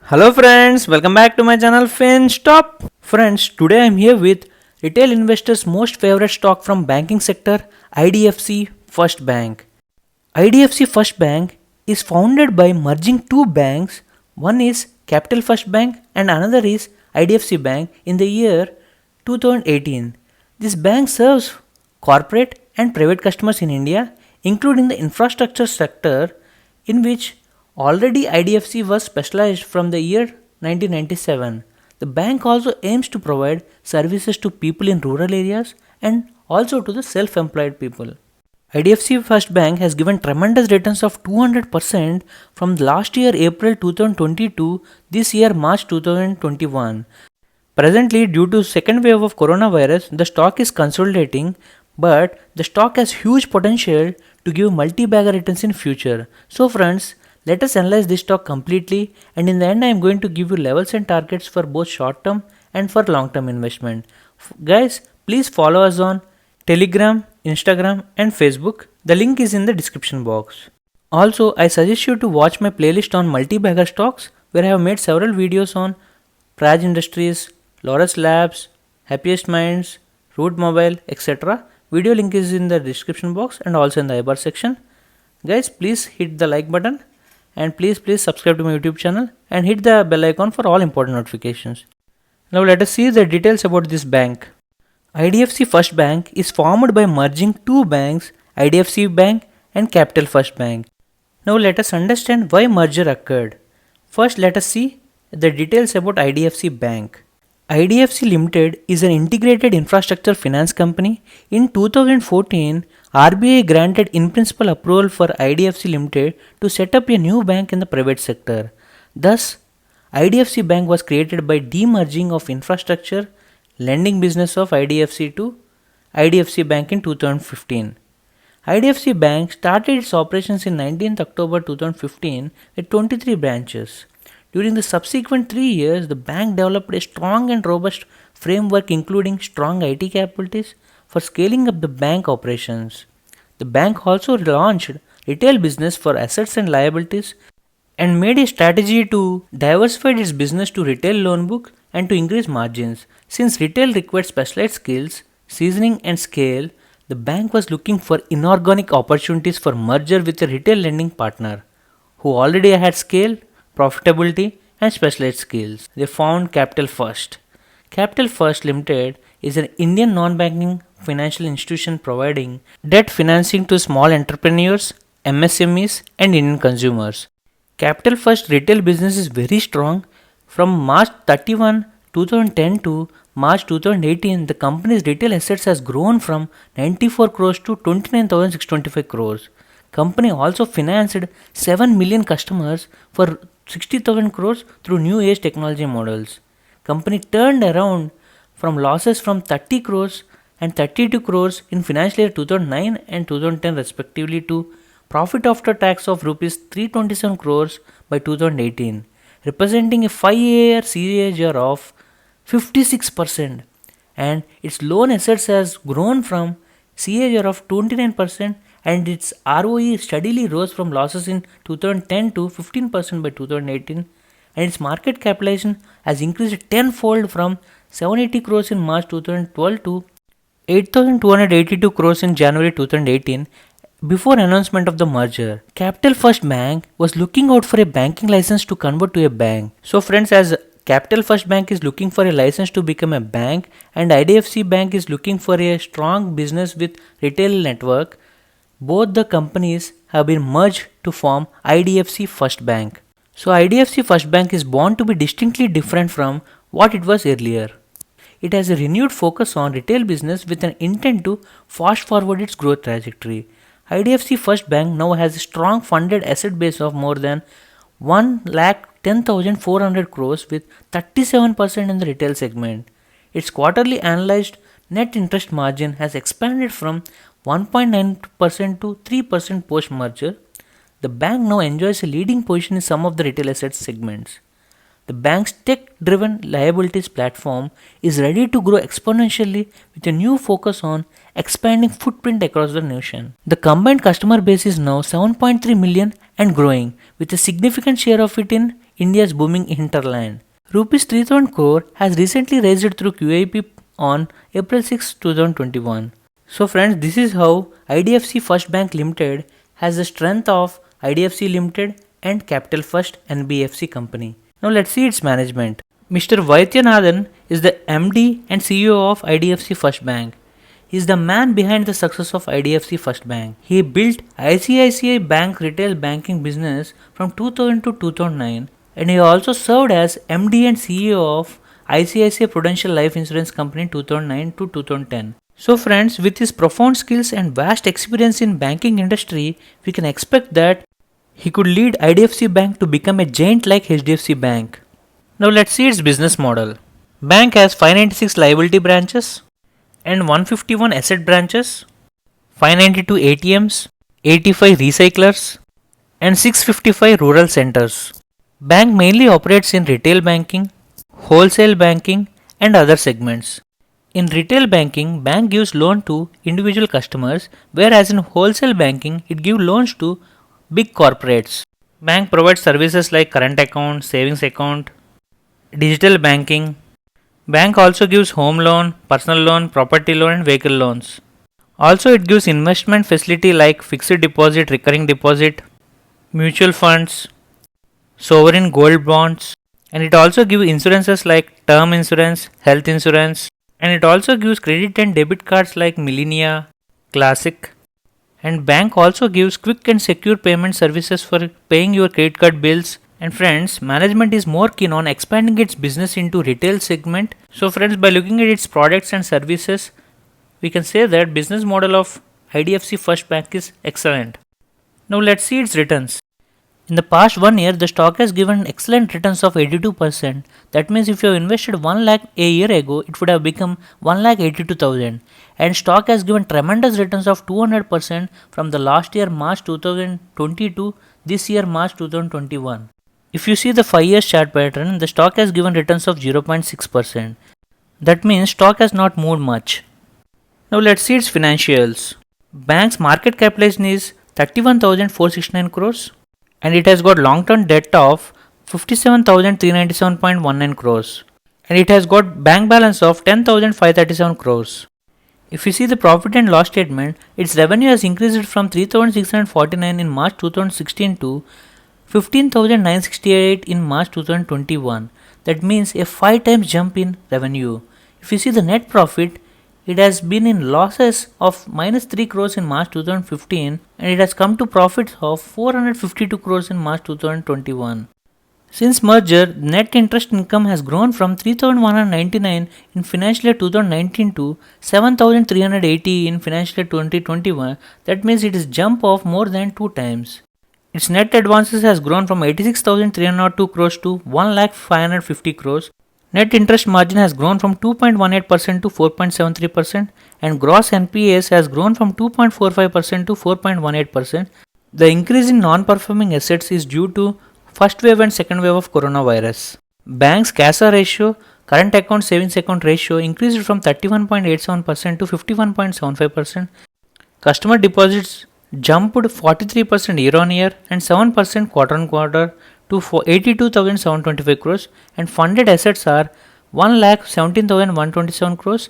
Hello friends, welcome back to my channel FinStop. Friends, today I am here with retail investors' most favorite stock from banking sector, IDFC First Bank. IDFC First Bank is founded by merging two banks. One is Capital First Bank and another is IDFC Bank in the year 2018. This bank serves corporate and private customers in India, including the infrastructure sector, in which already IDFC was specialized from the year 1997. The bank also aims to provide services to people in rural areas and also to the self-employed people. IDFC First Bank has given tremendous returns of 200% from last year April 2020 to this year March 2021. Presently, due to second wave of coronavirus, the stock is consolidating, but the stock has huge potential to give multi-bagger returns in future. So friends, let us analyze this stock completely, and in the end I am going to give you levels and targets for both short term and for long term investment. Guys, please follow us on Telegram, Instagram and Facebook. The link is in the description box. Also, I suggest you to watch my playlist on multi-bagger stocks, where I have made several videos on Praj Industries, Laurus Labs, Happiest Minds, Root Mobile, etc. Video link is in the description box and also in the I-bar section. Guys, please hit the like button and please subscribe to my YouTube channel and hit the bell icon for all important notifications. Now let us see the details about this bank. IDFC First Bank is formed by merging two banks, IDFC Bank and Capital First Bank. Now let us understand why merger occurred. First, let us see the details about IDFC Bank. IDFC Limited is an integrated infrastructure finance company. In 2014, RBI granted in-principle approval for IDFC Limited to set up a new bank in the private sector. Thus, IDFC Bank was created by demerging of infrastructure lending business of IDFC to IDFC Bank in 2015. IDFC Bank started its operations in 19th October 2015 with 23 branches. During the subsequent 3 years, the bank developed a strong and robust framework including strong IT capabilities for scaling up the bank operations. The bank also launched retail business for assets and liabilities and made a strategy to diversify its business to retail loan book and to increase margins. Since retail required specialized skills, seasoning and scale, the bank was looking for inorganic opportunities for merger with a retail lending partner who already had scale, profitability and specialized skills. They found Capital First. Capital First Limited is an Indian non-banking financial institution providing debt financing to small entrepreneurs, MSMEs and Indian consumers. Capital First retail business is very strong. From March 31, 2010 to March 2018, the company's retail assets has grown from 94 crores to 29,625 crores. Company also financed 7 million customers for 60,000 crores through new age technology models. Company turned around from losses from 30 crores and 32 crores in financial year 2009 and 2010 respectively to profit after tax of rupees 327 crores by 2018, representing a 5-year CAGR of 56%, and its loan assets has grown from CAGR of 29% and its ROE steadily rose from losses in 2010 to 15% by 2018, and its market capitalization has increased tenfold from 780 crores in March 2012 to 8,282 crores in January 2018 before announcement of the merger. Capital First Bank was looking out for a banking license to convert to a bank. So friends, as Capital First Bank is looking for a license to become a bank and IDFC Bank is looking for a strong business with retail network, both the companies have been merged to form IDFC First Bank. So IDFC First Bank is born to be distinctly different from what it was earlier. It has a renewed focus on retail business with an intent to fast forward its growth trajectory. IDFC First Bank now has a strong funded asset base of more than 1,10,400 crores with 37% in the retail segment. Its quarterly analyzed net interest margin has expanded from 1.9% to 3% post-merger. The bank now enjoys a leading position in some of the retail assets segments. The bank's tech-driven liabilities platform is ready to grow exponentially with a new focus on expanding footprint across the nation. The combined customer base is now 7.3 million and growing, with a significant share of it in India's booming hinterland. Rupees 3000 crore has recently raised through QIP on April 6, 2021. So friends, this is how IDFC First Bank Limited has the strength of IDFC Limited and Capital First NBFC company. Now let's see its management. Mr. Vaidyanathan is the MD and CEO of IDFC First Bank. He is the man behind the success of IDFC First Bank. He built ICICI Bank retail banking business from 2000 to 2009, and he also served as MD and CEO of ICICI Prudential Life Insurance Company 2009 to 2010. So friends, with his profound skills and vast experience in banking industry, we can expect that he could lead IDFC Bank to become a giant like HDFC Bank. Now let's see its business model. Bank has 596 liability branches and 151 asset branches, 592 ATMs, 85 recyclers, and 655 rural centers. Bank mainly operates in retail banking, wholesale banking, and other segments. In retail banking, bank gives loan to individual customers, whereas in wholesale banking, it gives loans to big corporates. Bank provides services like current account, savings account, digital banking. Bank also gives home loan, personal loan, property loan and vehicle loans. Also it gives investment facility like fixed deposit, recurring deposit, mutual funds, sovereign gold bonds, and it also gives insurances like term insurance, health insurance, and it also gives credit and debit cards like Millennia, Classic, and bank also gives quick and secure payment services for paying your credit card bills. And friends, management is more keen on expanding its business into retail segment. So friends, by looking at its products and services, we can say that business model of IDFC First Bank is excellent. Now let's see its returns. In the past 1 year, the stock has given excellent returns of 82%. That means if you have invested 1 lakh a year ago, it would have become 1,82,000. And stock has given tremendous returns of 200% from the last year March 2020 to this year March 2021. If you see the 5 years chart pattern, the stock has given returns of 0.6%. That means stock has not moved much. Now let's see its financials. Bank's market capitalization is 31,469 crores. And it has got long-term debt of 57,397.19 crores. And it has got bank balance of 10,537 crores. If you see the profit and loss statement, its revenue has increased from 3,649 in March 2016 to 15,968 in March 2021. That means a 5 times jump in revenue. If you see the net profit, it has been in losses of minus 3 crores in March 2015 and it has come to profits of 452 crores in March 2021. Since merger, net interest income has grown from 3,199 in financial year 2019 to 7,380 in financial year 2021. That means it is jump of more than 2 times. Its net advances has grown from 86,302 crores to 1,550 crores. Net interest margin has grown from 2.18% to 4.73% and gross NPAs has grown from 2.45% to 4.18%. The increase in non-performing assets is due to first wave and second wave of coronavirus. Bank's CASA ratio, current account savings account ratio increased from 31.87% to 51.75%. Customer deposits jumped 43% year on year and 7% quarter on quarter to 82,725 crores and funded assets are 1,17,127 crores,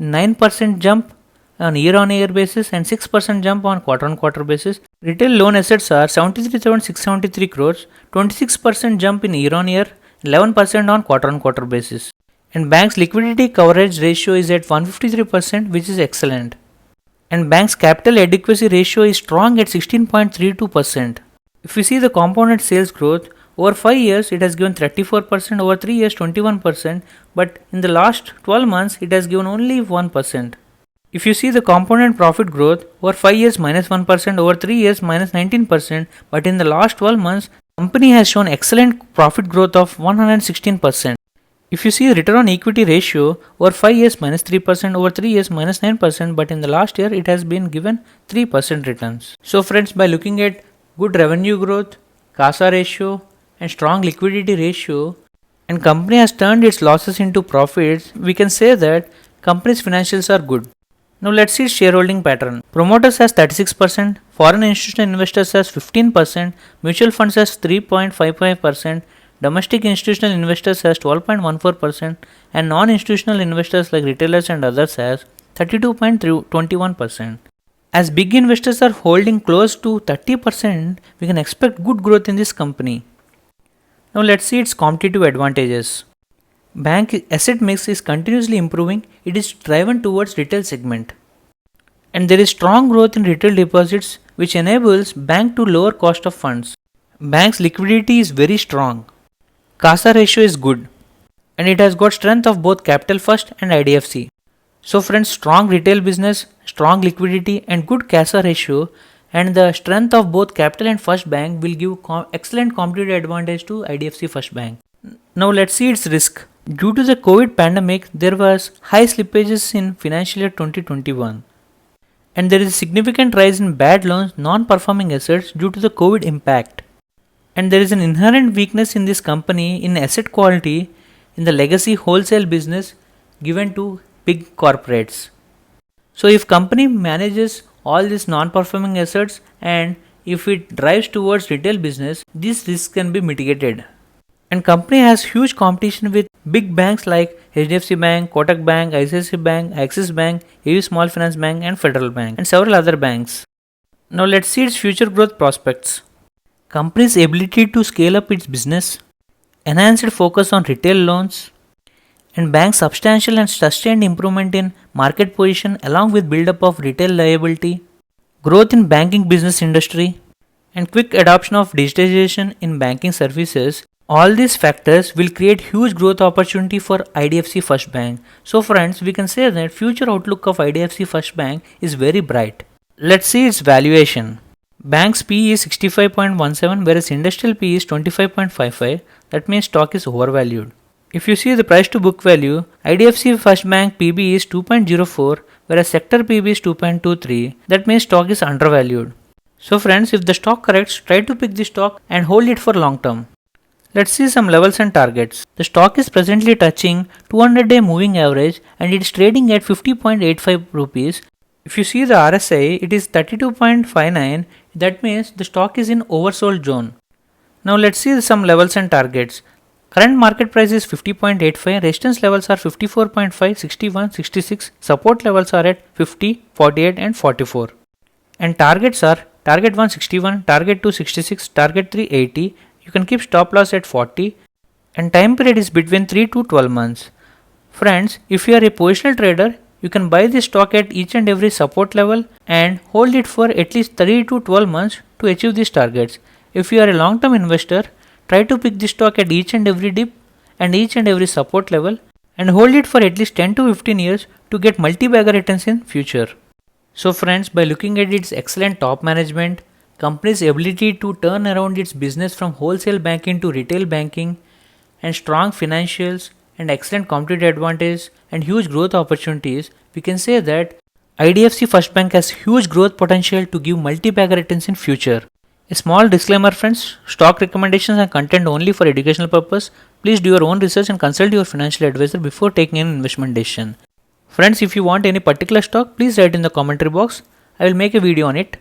9% jump on year basis and 6% jump on quarter basis. Retail loan assets are 73,673 crores, 26% jump in year on year, 11% on quarter basis. And bank's liquidity coverage ratio is at 153%, which is excellent. And bank's capital adequacy ratio is strong at 16.32%. If we see the compounded sales growth, over 5 years it has given 34%, over 3 years 21%, but in the last 12 months it has given only 1%. If you see the compounded profit growth, over 5 years minus 1%, over 3 years minus 19%, but in the last 12 months, company has shown excellent profit growth of 116%. If you see the return on equity ratio, over 5 years minus 3%, over 3 years minus 9%, but in the last year it has been given 3% returns. So friends, by looking at good revenue growth, CASA ratio and strong liquidity ratio, and company has turned its losses into profits, we can say that company's financials are good. Now let's see shareholding pattern. Promoters has 36%, foreign institutional investors has 15%, mutual funds has 3.55%, Domestic institutional investors has 12.14% and non-institutional investors like retailers and others has 32.21%. As big investors are holding close to 30%, we can expect good growth in this company. Now let's see its competitive advantages. Bank asset mix is continuously improving. It is driven towards retail segment. And there is strong growth in retail deposits which enables bank to lower cost of funds. Bank's liquidity is very strong. CASA ratio is good. And it has got strength of both Capital First and IDFC. So friends, strong retail business, strong liquidity and good CASA ratio and the strength of both Capital and First Bank will give excellent competitive advantage to IDFC First Bank. Now let's see its risk. Due to the COVID pandemic, there was high slippages in financial year 2021. And there is a significant rise in bad loans, non-performing assets due to the COVID impact. And there is an inherent weakness in this company in asset quality in the legacy wholesale business given to big corporates. So if company manages all these non-performing assets and if it drives towards retail business, these risks can be mitigated. And company has huge competition with big banks like HDFC Bank, Kotak Bank, ICICI Bank, Axis Bank, AU Small Finance Bank and Federal Bank and several other banks. Now let's see its future growth prospects. Company's ability to scale up its business, enhanced focus on retail loans, and bank's substantial and sustained improvement in market position along with build-up of retail liability, growth in banking business industry, and quick adoption of digitization in banking services. All these factors will create huge growth opportunity for IDFC First Bank. So friends, we can say that future outlook of IDFC First Bank is very bright. Let's see its valuation. Bank's PE is 65.17 whereas industrial PE is 25.55. That means stock is overvalued. If you see the price to book value, IDFC First Bank PB is 2.04 whereas sector PB is 2.23. That means stock is undervalued. So friends, if the stock corrects, try to pick the stock and hold it for long term. Let's see some levels and targets. The stock is presently touching 200-day moving average and it is trading at 50.85 rupees. If you see the RSI, it is 32.59. That means the stock is in oversold zone. Now let's see some levels and targets. Current market price is 50.85. Resistance levels are 54.5, 61, 66. Support levels are at 50, 48 and 44. And targets are target 1 61, target 2 66, target 3 80. You can keep stop loss at 40 and time period is between 3 to 12 months. Friends, if you are a positional trader, you can buy this stock at each and every support level and hold it for at least 3 to 12 months to achieve these targets. If you are a long-term investor, try to pick this stock at each and every dip and each and every support level and hold it for at least 10 to 15 years to get multi-bagger returns in future. So friends, by looking at its excellent top management, company's ability to turn around its business from wholesale banking to retail banking and strong financials and excellent competitive advantage and huge growth opportunities, we can say that IDFC First Bank has huge growth potential to give multi-bagger returns in future. A small disclaimer friends, stock recommendations are content only for educational purpose. Please do your own research and consult your financial advisor before taking an investment decision. Friends, if you want any particular stock, please write in the commentary box. I will make a video on it.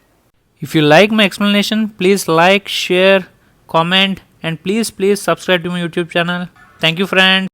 If you like my explanation, please like, share, comment and please subscribe to my YouTube channel. Thank you friends.